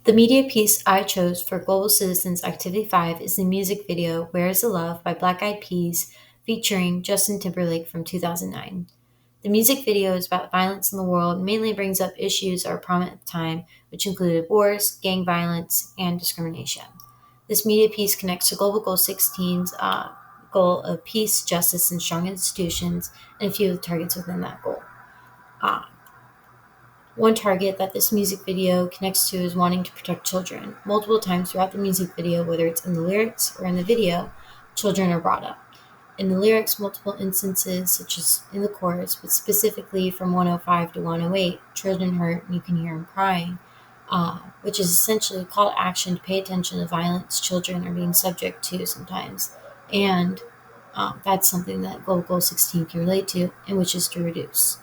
The media piece I chose for Global Citizens Activity 5 is the music video Where is the Love by Black Eyed Peas featuring Justin Timberlake from 2009. The music video is about violence in the world and mainly brings up issues that were prominent at the time, which included wars, gang violence, and discrimination. This media piece connects to Global Goal 16's goal of peace, justice, and strong institutions, and a few of the targets within that goal. Uh, One target that this music video connects to is wanting to protect children. Multiple times throughout the music video, whether it's in the lyrics or in the video, children are brought up. In the lyrics, multiple instances, such as in the chorus, but specifically from 105 to 108, children hurt and you can hear them crying, which is essentially a call to action to pay attention to violence children are being subject to sometimes. And that's something that Global Goal 16 can relate to, and which is to reduce.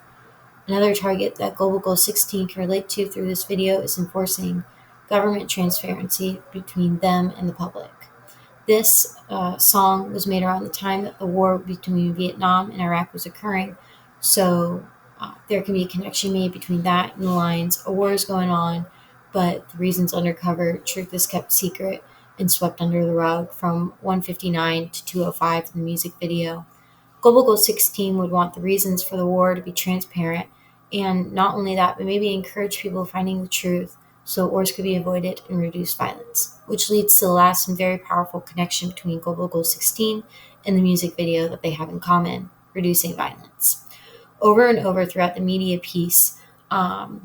Another target that Global Goal 16 can relate to through this video is enforcing government transparency between them and the public. This song was made around the time that the war between Vietnam and Iraq was occurring, so there can be a connection made between that and the lines, a war is going on, but the reason's undercover, truth is kept secret and swept under the rug from 159 to 205 in the music video. Global Goal 16 would want the reasons for the war to be transparent, and not only that, but maybe encourage people finding the truth so wars could be avoided and reduce violence, which leads to the last and very powerful connection between Global Goal 16 and the music video that they have in common, reducing violence. Over and over throughout the media piece of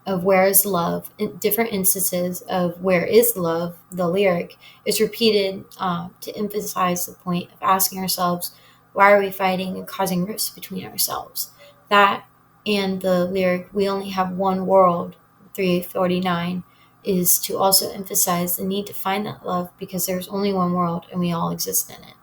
Where is Love, in different instances of Where is Love, the lyric, is repeated to emphasize the point of asking ourselves, why are we fighting and causing rifts between ourselves? That and the lyric, we only have one world, 349, is to also emphasize the need to find that love because there's only one world and we all exist in it.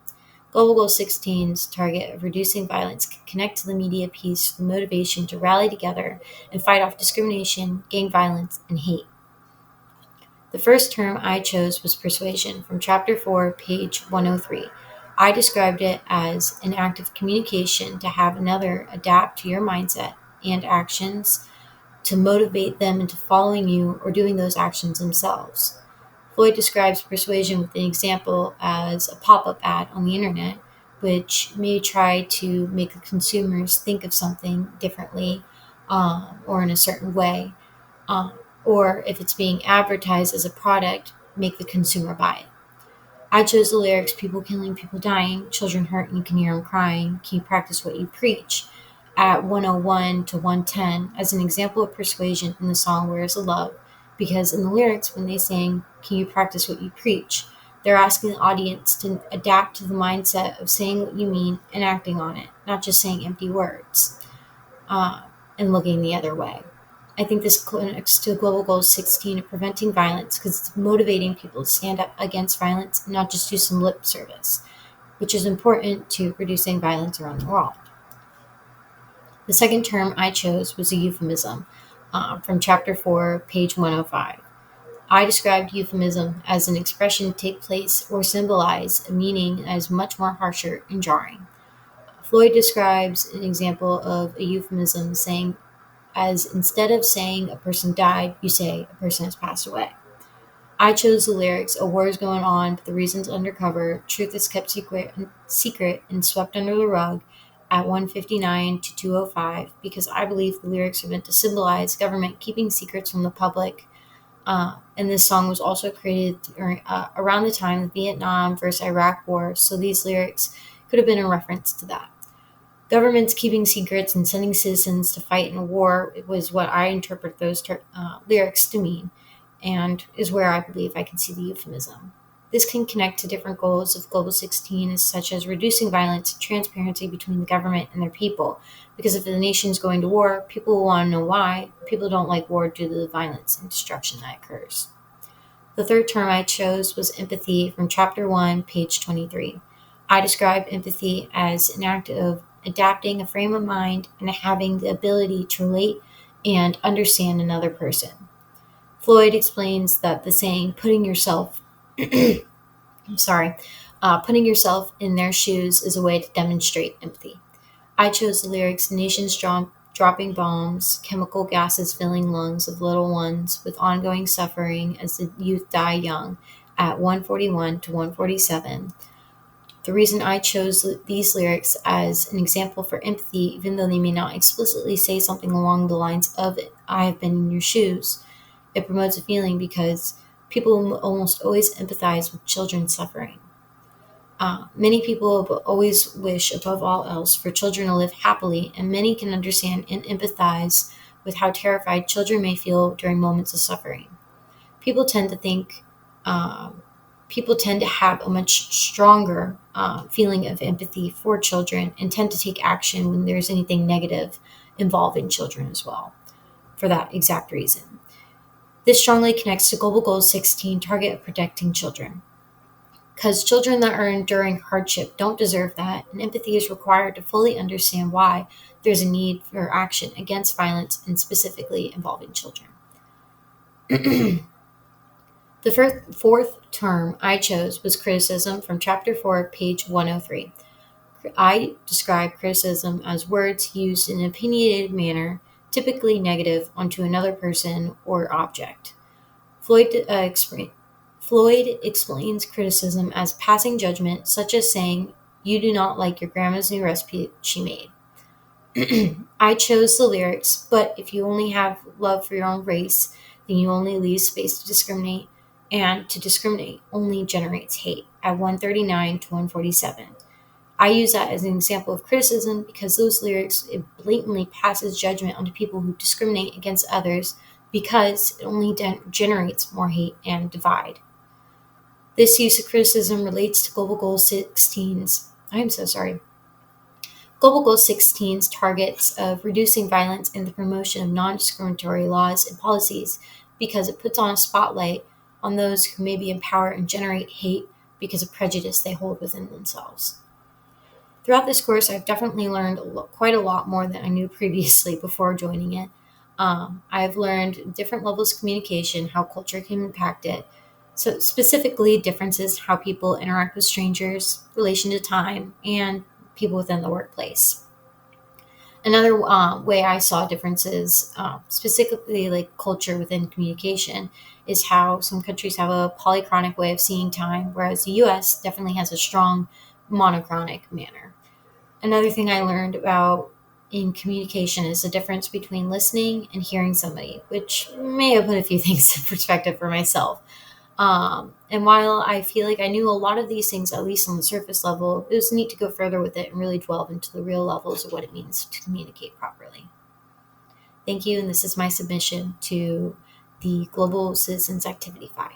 Global Goal 16's target of reducing violence can connect to the media piece for the motivation to rally together and fight off discrimination, gang violence, and hate. The first term I chose was persuasion from Chapter 4, page 103. I described it as an act of communication to have another adapt to your mindset and actions to motivate them into following you or doing those actions themselves. Floyd describes persuasion with an example as a pop-up ad on the internet, which may try to make the consumers think of something differently or in a certain way, um, or if it's being advertised as a product, make the consumer buy it. I chose the lyrics people killing, people dying, children hurt and you can hear them crying, can you practice what you preach at 101 to 110 as an example of persuasion in the song Where is the Love? Because in the lyrics, when they sing, can you practice what you preach? They're asking the audience to adapt to the mindset of saying what you mean and acting on it, not just saying empty words uh, and looking the other way. I think this connects to Global Goal 16 of preventing violence because it's motivating people to stand up against violence and not just do some lip service, which is important to reducing violence around the world. The second term I chose was a euphemism from Chapter 4, page 105. I described euphemism as an expression to take place or symbolize a meaning that is much more harsher and jarring. Floyd describes an example of a euphemism saying, as instead of saying a person died, you say a person has passed away. I chose the lyrics, a war is going on, but the reason's undercover, truth is kept secret and swept under the rug at 159 to 205 because I believe the lyrics are meant to symbolize government keeping secrets from the public. And this song was also created around the time of the Vietnam versus Iraq War, so these lyrics could have been a reference to that. Governments keeping secrets and sending citizens to fight in a war was what I interpret those lyrics to mean, and is where I believe I can see the euphemism. This can connect to different goals of Global 16, such as reducing violence and transparency between the government and their people. Because if the nation's going to war, people will want to know why. People don't like war due to the violence and destruction that occurs. The third term I chose was empathy from Chapter 1, page 23. I described empathy as an act of adapting a frame of mind and having the ability to relate and understand another person. Floyd explains that the saying, putting yourself in their shoes is a way to demonstrate empathy. I chose the lyrics, the nation's dropping bombs, chemical gases filling lungs of little ones with ongoing suffering as the youth die young at 141 to 147. The reason I chose these lyrics as an example for empathy, even though they may not explicitly say something along the lines of I have been in your shoes, it promotes a feeling because people almost always empathize with children suffering. Many people always wish, above all else, for children to live happily, and many can understand and empathize with how terrified children may feel during moments of suffering. People tend to think, people tend to have a much stronger feeling of empathy for children and tend to take action when there's anything negative involving children as well, for that exact reason. This strongly connects to Global Goal 16 target of protecting children. Because children that are enduring hardship don't deserve that, and empathy is required to fully understand why there's a need for action against violence and specifically involving children. The fourth term I chose was criticism from chapter 4, page 103. I describe criticism as words used in an opinionated manner, typically negative, onto another person or object. Floyd explains criticism as passing judgment, such as saying, "You do not like your grandma's new recipe she made." I chose the lyrics, but if you only have love for your own race, then you only leave space to discriminate, and to discriminate only generates hate at 139 to 147. I use that as an example of criticism because those lyrics, it blatantly passes judgment onto people who discriminate against others because it only generates more hate and divide. This use of criticism relates to Global Goal 16's, Global Goal 16's targets of reducing violence and the promotion of non-discriminatory laws and policies because it puts on a spotlight on those who may be in power and generate hate because of prejudice they hold within themselves. Throughout this course, I've definitely learned quite a lot more than I knew previously before joining it. I've learned different levels of communication, how culture can impact it. So specifically differences how people interact with strangers, relation to time, and people within the workplace. Another way I saw differences, specifically like culture within communication, is how some countries have a polychronic way of seeing time, whereas the US definitely has a strong monochronic manner. Another thing I learned about in communication is the difference between listening and hearing somebody, which may have put a few things in perspective for myself. And while I feel like I knew a lot of these things, at least on the surface level, it was neat to go further with it and really delve into the real levels of what it means to communicate properly. Thank you, and this is my submission to the Global Citizens Activity 5.